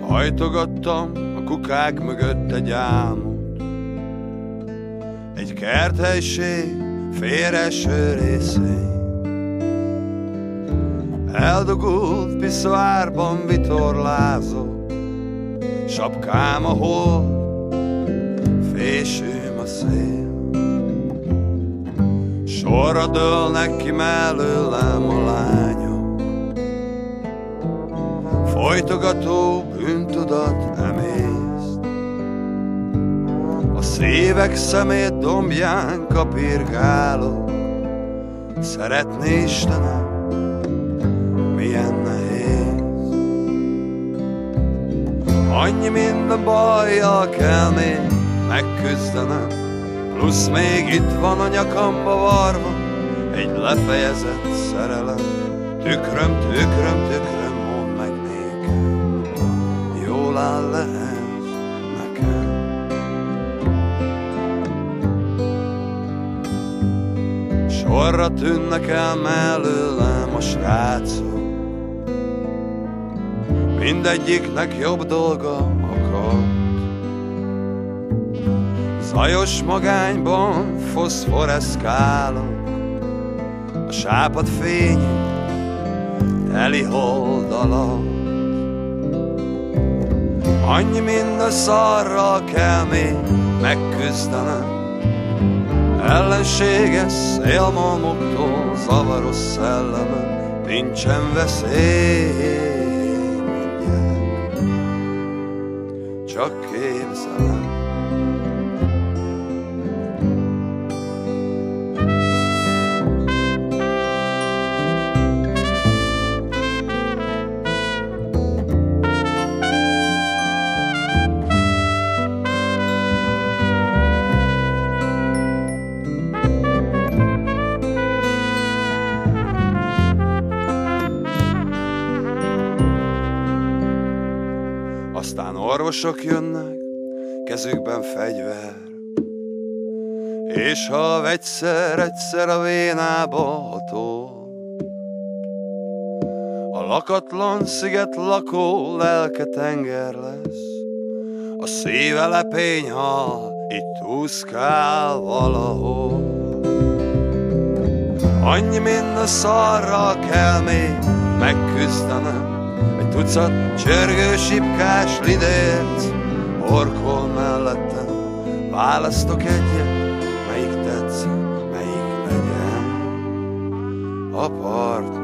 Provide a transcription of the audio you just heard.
Hajtogattam a kukák mögött egy álmot, egy kerthelység félreeső részén. Eldugult piszoárban vitorlázok, sapkám a hold, fésűm a szél. Sorra dőlnek ki mellőlem a lányok, folytogató bűntudat emészt. A szívek szemét dombján kapirgálok, szeretné Istenem, milyen nehéz. Annyi minden bajjal kell még megküzdenem, plusz még itt van a nyakamba varva egy lefejezett szerelem. Tükröm, tükröm, tükröm, mondd meg nékem, jól áll-e ez nekem? Sorra tűnnek el mellőlem a srácok, mindegyiknek jobb dolga akad. Zajos magányban foszforeszkálok, a sápad fényű teli hold alatt. Annyi minden szarral kell még megküzdenem, ellenséges szélmalmoktól zavaros szellemen, nincsen veszély, mondják, csak képzelem. Aztán orvosok jönnek, kezükben fegyver, és ha egyszer a vénába hatol, a lakatlan sziget lakó lelke tenger lesz, a szíve lepényhal, itt úszkál valahol. Annyi minden szarral kell még megküzdenem, egy tucat csörgő sipkás lidérc horkol mellettem. Választok egyet, melyik tetszik, melyik legyen a part.